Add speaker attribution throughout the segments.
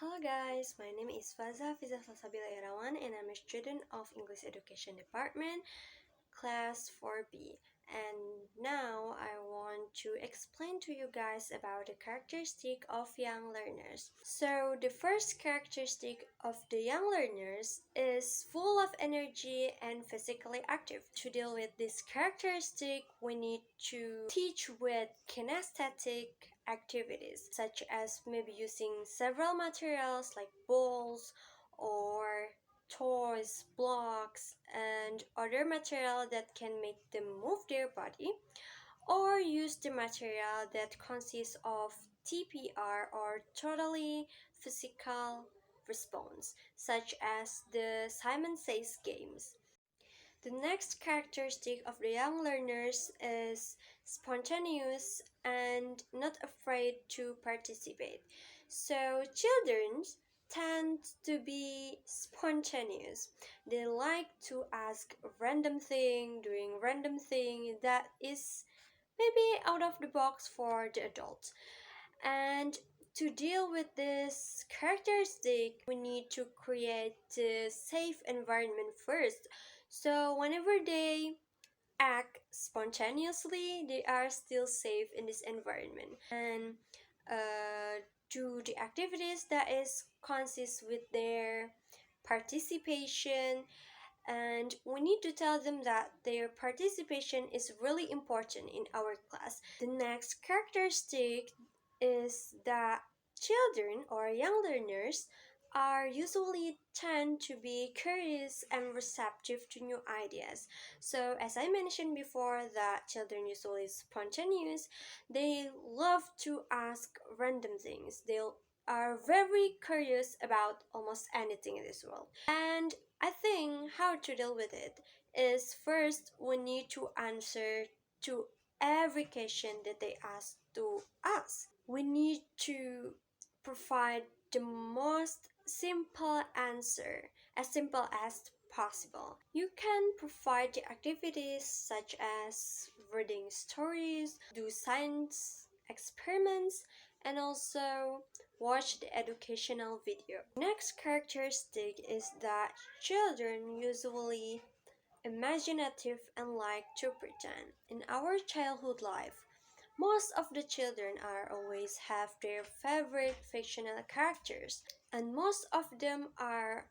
Speaker 1: Hello guys, my name is Faza Fiza Salsabila Irawan and I'm a student of English Education Department, class 4B. And now I want to explain to you guys about the characteristic of young learners. So the first characteristic of the young learners is full of energy and physically active. To deal with this characteristic, we need to teach with kinesthetic activities, such as maybe using several materials like balls or toys, blocks, and other material that can make them move their body, or use the material that consists of TPR or totally physical response, such as the Simon Says games. The next characteristic of the young learners is spontaneous and not afraid to participate. So children tend to be spontaneous. They like to ask random thing, doing random thing that is maybe out of the box for the adults. And to deal with this characteristic, we need to create a safe environment first. So whenever they act spontaneously, they are still safe in this environment. And do the activities that is consist with their participation, and we need to tell them that their participation is really important in our class. The next characteristic is that children or young learners are usually tend to be curious and receptive to new ideas. So as I mentioned before, that children usually spontaneous, they love to ask random things. They are very curious about almost anything in this world. And I think how to deal with it is first we need to answer to every question that they ask to us. We need to provide the most simple answer, as simple as possible. You can provide the activities such as reading stories, do science experiments, and also watch the educational video. Next characteristic is that children usually imaginative and like to pretend. In our childhood life, most of the children are always have their favorite fictional characters, and most of them are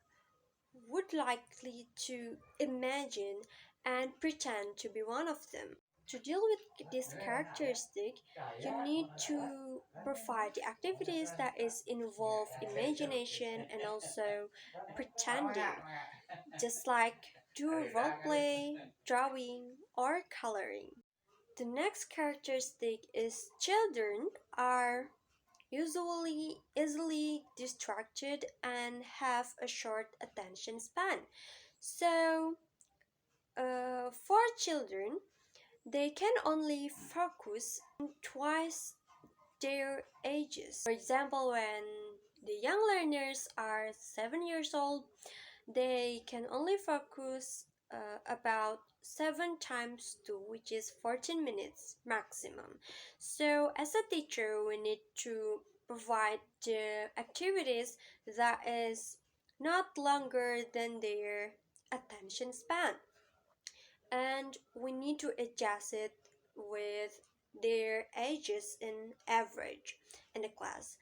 Speaker 1: would likely to imagine and pretend to be one of them. To deal with this characteristic, you need to provide the activities that is involve imagination and also pretending, just like do role play, drawing, or coloring. The next characteristic is children are usually easily distracted and have a short attention span. So, for children, they can only focus on twice their ages. For example, when the young learners are 7 years old, they can only focus about 7 times 2, which is 14 minutes maximum. So as a teacher, we need to provide the activities that is not longer than their attention span, and we need to adjust it with their ages in average in the class.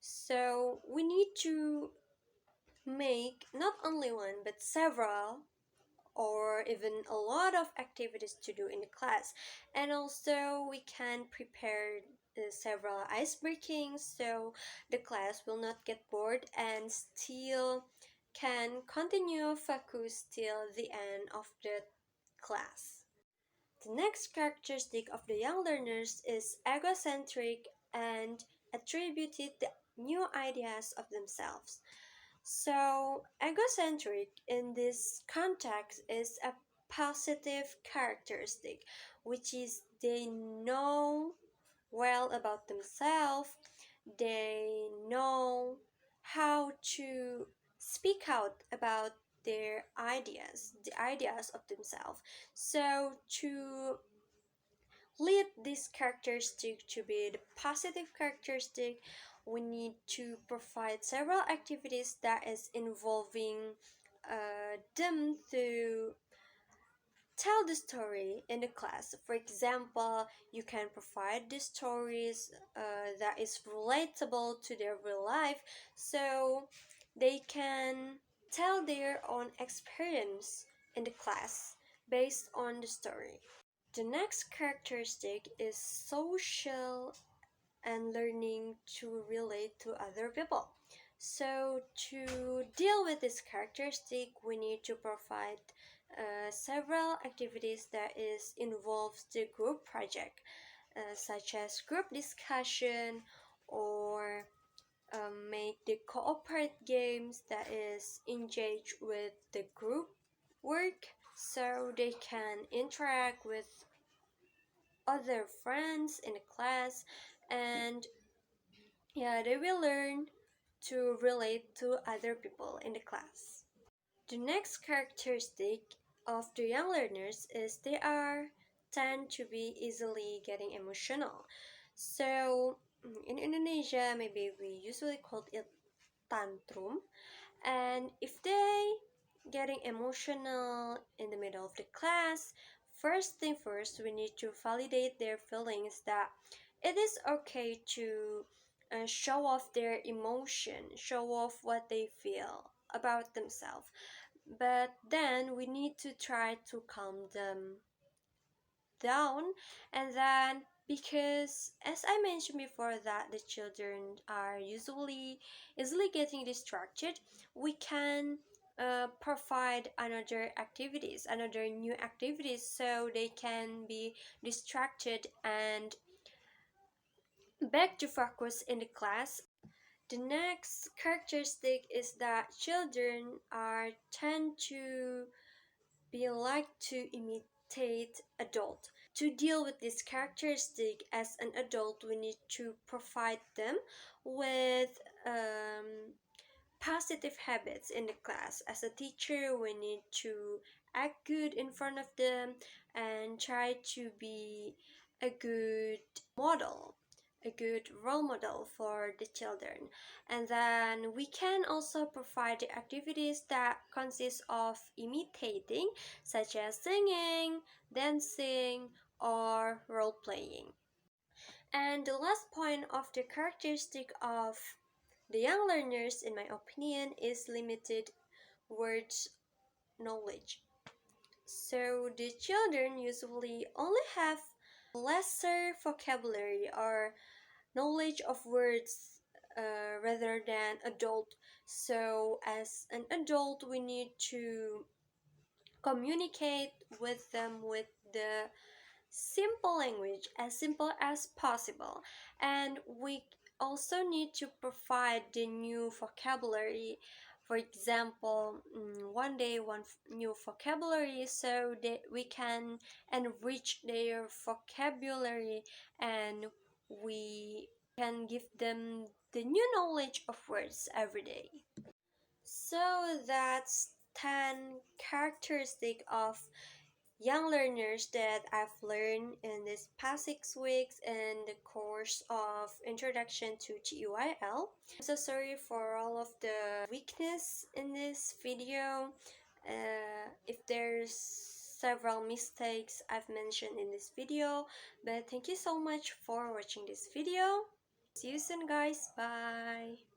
Speaker 1: So we need to make not only one but several or even a lot of activities to do in the class, and also we can prepare several ice breakings so the class will not get bored and still can continue focus till the end of the class. The next characteristic of the young learners is egocentric and attributed the new ideas of themselves. So, egocentric in this context is a positive characteristic, which is they know well about themselves, they know how to speak out about their ideas, the ideas of themselves. So, to lead this characteristic to be the positive characteristic, we need to provide several activities that is involving them to tell the story in the class. For example, you can provide the stories that is relatable to their real life, so they can tell their own experience in the class based on the story. The next characteristic is social and learning to relate to other people. So, to deal with this characteristic, we need to provide several activities that is involves the group project, such as group discussion or make the cooperate games that is engage with the group work, so they can interact with other friends in the class, and yeah, they will learn to relate to other people in the class. The next characteristic of the young learners is they are tend to be easily getting emotional. So in Indonesia, maybe we usually call it tantrum. And if they getting emotional in the middle of the class, first thing first, we need to validate their feelings that it is okay to show off their emotion, show off what they feel about themselves. But then we need to try to calm them down, and then because as I mentioned before that the children are usually easily getting distracted, we can provide another new activities, so they can be distracted and back to focus in the class. The next characteristic is that children are tend to be like to imitate adult. To deal with this characteristic as an adult, we need to provide them with positive habits in the class. As a teacher, we need to act good in front of them and try to be a good model, a good role model for the children. And then we can also provide the activities that consist of imitating, such as singing, dancing, or role playing. And the last point of the characteristic of the young learners, in my opinion, is limited words knowledge. So the children usually only have lesser vocabulary or knowledge of words rather than adult. So as an adult, we need to communicate with them with the simple language, as simple as possible, and we also need to provide the new vocabulary. For example, one day one new vocabulary, so that we can enrich their vocabulary, and we can give them the new knowledge of words every day. So that's 10 characteristic of young learners that I've learned in this past 6 weeks in the course of Introduction to TEYL. I'm so sorry for all of the weakness in this video. If there's several mistakes I've mentioned in this video, but thank you so much for watching this video. See you soon, guys. Bye.